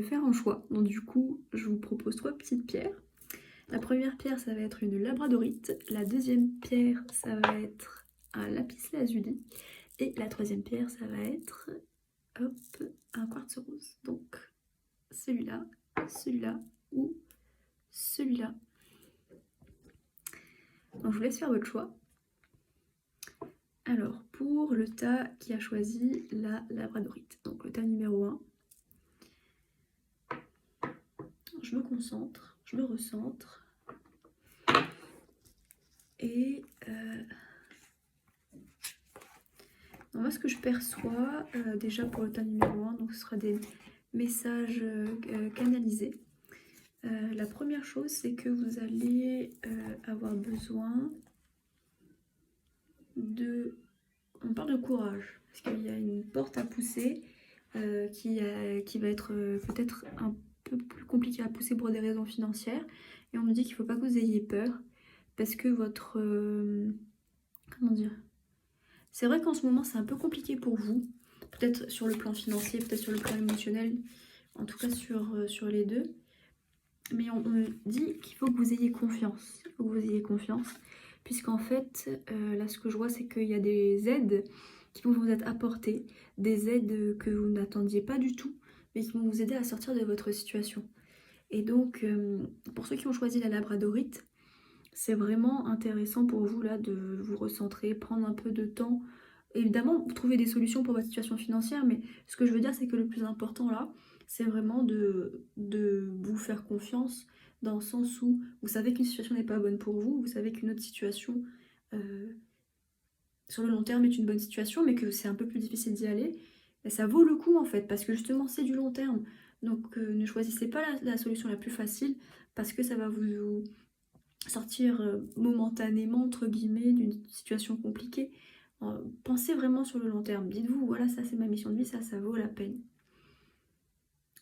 faire un choix. Donc du coup, je vous propose 3 petites pierres. La première pierre, ça va être une labradorite. La deuxième pierre, ça va être un lapis lazuli. Et la troisième pierre, ça va être hop, un quartz rose. Donc celui-là, celui-là ou celui-là. Donc je vous laisse faire votre choix. Alors, pour le tas qui a choisi la labradorite, donc le tas numéro 1, je me concentre, je me recentre. Et moi, ce que je perçois, déjà pour le tas numéro 1, donc ce sera des messages canalisés. La première chose, c'est que vous allez avoir besoin de... On parle de courage, parce qu'il y a une porte à pousser qui va être peut-être un peu plus compliquée à pousser pour des raisons financières. Et on nous dit qu'il ne faut pas que vous ayez peur, parce que votre... comment dire ? C'est vrai qu'en ce moment, c'est un peu compliqué pour vous, peut-être sur le plan financier, peut-être sur le plan émotionnel, en tout cas sur les deux. Mais on me dit qu'il faut que vous ayez confiance. Il faut que vous ayez confiance. Puisqu'en fait, là, ce que je vois, c'est qu'il y a des aides qui vont vous être apportées. Des aides que vous n'attendiez pas du tout, mais qui vont vous aider à sortir de votre situation. Et donc, pour ceux qui ont choisi la labradorite, c'est vraiment intéressant pour vous, là, de vous recentrer, prendre un peu de temps. Évidemment, trouver des solutions pour votre situation financière, mais ce que je veux dire, c'est que le plus important, là, c'est vraiment de vous faire confiance dans le sens où vous savez qu'une situation n'est pas bonne pour vous, vous savez qu'une autre situation sur le long terme est une bonne situation, mais que c'est un peu plus difficile d'y aller. Et ça vaut le coup en fait, parce que justement c'est du long terme. Donc ne choisissez pas la solution la plus facile, parce que ça va vous sortir momentanément, entre guillemets, d'une situation compliquée. Pensez vraiment sur le long terme. Dites-vous, voilà, ça c'est ma mission de vie, ça vaut la peine.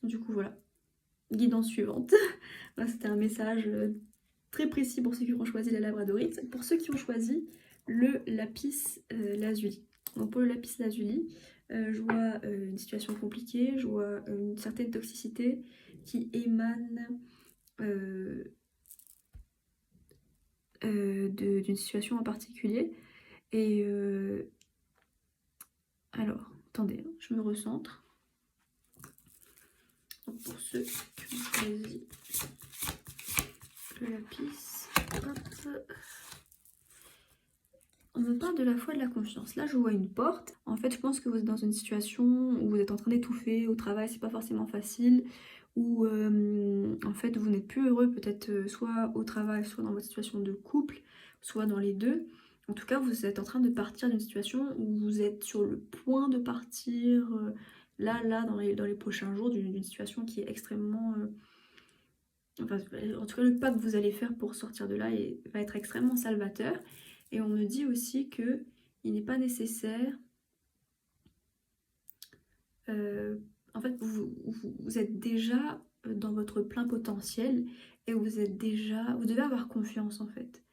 Du coup, voilà. Guidance suivante. Voilà, c'était un message très précis pour ceux qui ont choisi la labradorite. Pour ceux qui ont choisi le lapis lazuli. Donc pour le lapis lazuli, je vois une situation compliquée, je vois une certaine toxicité qui émane d'une situation en particulier. Et alors, attendez, je me recentre. Donc pour ceux qui ont choisi le lapis, hop. On me parle de la foi et de la confiance. Là, je vois une porte. En fait, je pense que vous êtes dans une situation où vous êtes en train d'étouffer au travail, c'est pas forcément facile, ou en fait, vous n'êtes plus heureux, peut-être soit au travail, soit dans votre situation de couple, soit dans les deux. En tout cas, vous êtes en train de partir d'une situation où vous êtes sur le point de partir, là, dans les prochains jours, d'une situation qui est extrêmement... enfin, en tout cas, le pas que vous allez faire pour sortir de là va être extrêmement salvateur. Et on me dit aussi que il n'est pas nécessaire... en fait, vous êtes déjà dans votre plein potentiel et vous devez avoir confiance en fait.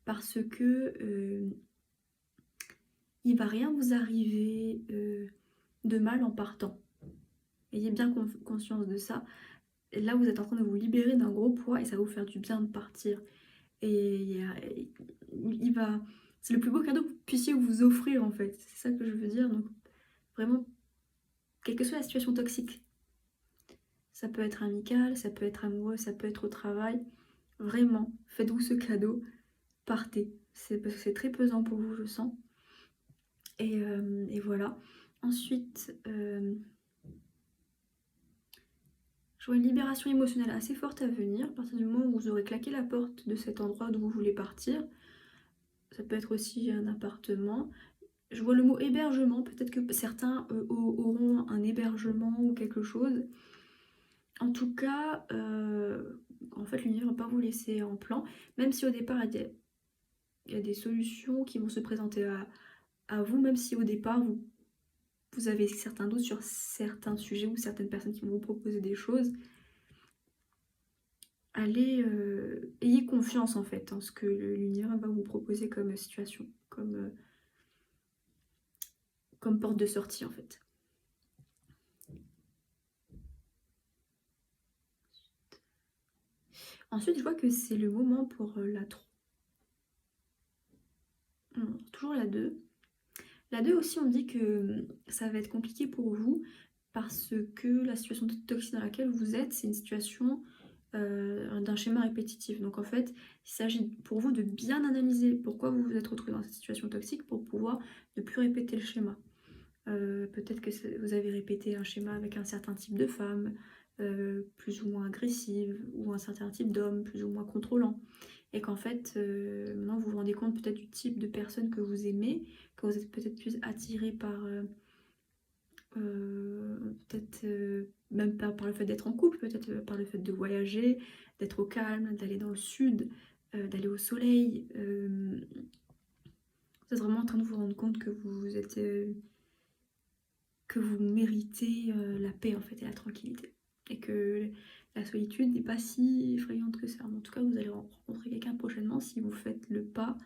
Parce que il va rien vous arriver de mal en partant. Ayez bien conscience de ça. Et là, vous êtes en train de vous libérer d'un gros poids et ça va vous faire du bien de partir. Et c'est le plus beau cadeau que vous puissiez vous offrir en fait. C'est ça que je veux dire. Donc vraiment, quelle que soit la situation toxique, ça peut être amical, ça peut être amoureux, ça peut être au travail. Vraiment, faites-vous ce cadeau, partez. C'est parce que c'est très pesant pour vous, je sens. Et voilà. Ensuite, je vois une libération émotionnelle assez forte à venir. À partir du moment où vous aurez claqué la porte de cet endroit d'où vous voulez partir, ça peut être aussi un appartement. Je vois le mot hébergement. Peut-être que certains auront un hébergement ou quelque chose. En tout cas, en fait, l'univers ne va pas vous laisser en plan. Même si au départ, il y a des solutions qui vont se présenter à vous, même si au départ, vous avez certains doutes sur certains sujets ou certaines personnes qui vont vous proposer des choses. Ayez confiance en fait en ce que l'univers va vous proposer comme situation, comme porte de sortie en fait. Ensuite, je vois que c'est le moment pour la 3. Toujours la 2. La 2 aussi, on me dit que ça va être compliqué pour vous parce que la situation toxique dans laquelle vous êtes, c'est une situation d'un schéma répétitif. Donc en fait, il s'agit pour vous de bien analyser pourquoi vous vous êtes retrouvé dans cette situation toxique pour pouvoir ne plus répéter le schéma. Peut-être que vous avez répété un schéma avec un certain type de femme, plus ou moins agressive, ou un certain type d'homme, plus ou moins contrôlant. Et qu'en fait, maintenant vous vous rendez compte peut-être du type de personne que vous aimez, que vous êtes peut-être plus attiré par, peut-être même par le fait d'être en couple, peut-être par le fait de voyager, d'être au calme, d'aller dans le sud, d'aller au soleil. Vous êtes vraiment en train de vous rendre compte que vous êtes... que vous méritez la paix en fait et la tranquillité. Et que la solitude n'est pas si effrayante que ça. En tout cas, vous allez rencontrer quelqu'un prochainement si vous faites le pas,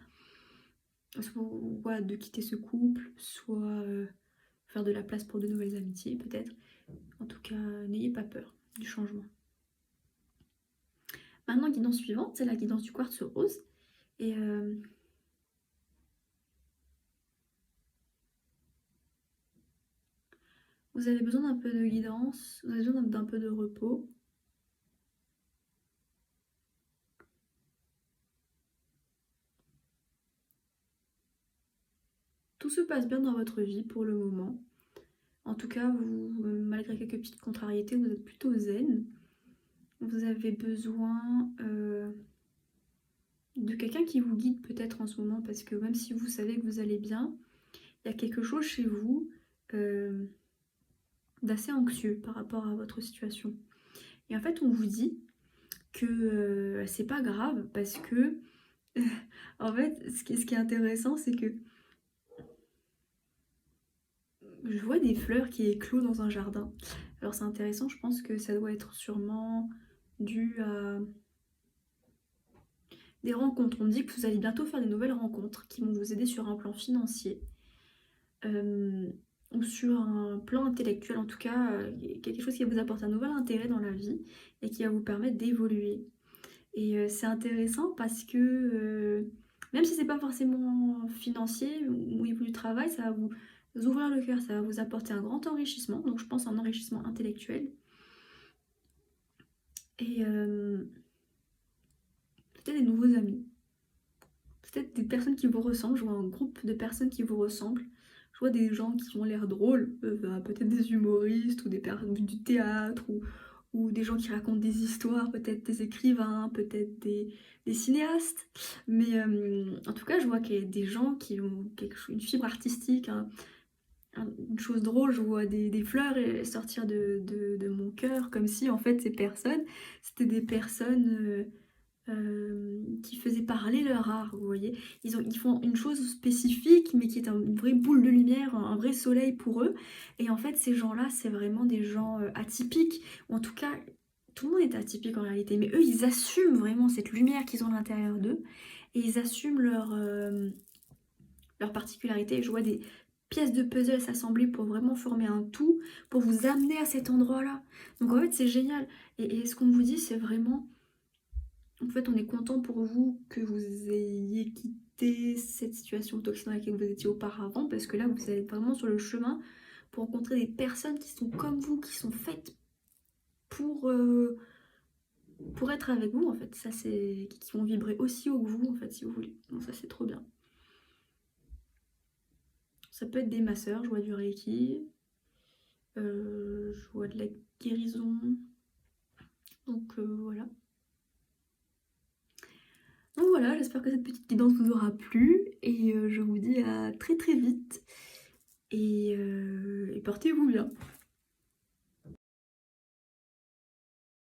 soit de quitter ce couple, soit faire de la place pour de nouvelles amitiés peut-être. En tout cas, n'ayez pas peur du changement. Maintenant, guidance suivante, c'est la guidance du quartz rose. Et vous avez besoin d'un peu de guidance, vous avez besoin d'un peu de repos. Tout se passe bien dans votre vie pour le moment. En tout cas, vous, malgré quelques petites contrariétés, vous êtes plutôt zen. Vous avez besoin de quelqu'un qui vous guide peut-être en ce moment, parce que même si vous savez que vous allez bien, il y a quelque chose chez vous d'assez anxieux par rapport à votre situation. Et en fait, on vous dit que c'est pas grave, parce que en fait, ce qui est intéressant, c'est que je vois des fleurs qui éclosent dans un jardin. Alors c'est intéressant, je pense que ça doit être sûrement dû à des rencontres. On me dit que vous allez bientôt faire des nouvelles rencontres qui vont vous aider sur un plan financier ou sur un plan intellectuel, en tout cas quelque chose qui va vous apporter un nouvel intérêt dans la vie et qui va vous permettre d'évoluer. Et c'est intéressant parce que même si c'est pas forcément financier ou au niveau du travail, ça va vous ouvrir le cœur, ça va vous apporter un grand enrichissement, donc je pense un enrichissement intellectuel. Et peut-être des nouveaux amis, peut-être des personnes qui vous ressemblent, je vois un groupe de personnes qui vous ressemblent, je vois des gens qui ont l'air drôles, peut-être des humoristes ou des personnes du théâtre ou des gens qui racontent des histoires, peut-être des écrivains, peut-être des cinéastes. Mais en tout cas, je vois qu'il y a des gens qui ont une fibre artistique, une chose drôle. Je vois des fleurs sortir de mon cœur, comme si en fait ces personnes, c'était des personnes qui faisaient parler leur art, vous voyez. Ils font une chose spécifique, mais qui est une vraie boule de lumière, un vrai soleil pour eux. Et en fait, ces gens-là, c'est vraiment des gens atypiques, ou en tout cas, tout le monde est atypique en réalité, mais eux, ils assument vraiment cette lumière qu'ils ont à l'intérieur d'eux, et ils assument leur particularité. Je vois des pièces de puzzle s'assembler pour vraiment former un tout, pour vous amener à cet endroit-là. Donc en fait, c'est génial. Et ce qu'on vous dit, c'est vraiment... En fait, on est content pour vous que vous ayez quitté cette situation toxique dans laquelle vous étiez auparavant, parce que là, vous êtes vraiment sur le chemin pour rencontrer des personnes qui sont comme vous, qui sont faites pour être avec vous, en fait. Ça, c'est... qui vont vibrer aussi haut que vous, en fait, si vous voulez. Donc ça, c'est trop bien. Ça peut être des masseurs, je vois du Reiki, je vois de la guérison. Donc voilà. Donc voilà, j'espère que cette petite guidance vous aura plu et je vous dis à très très vite et portez-vous bien.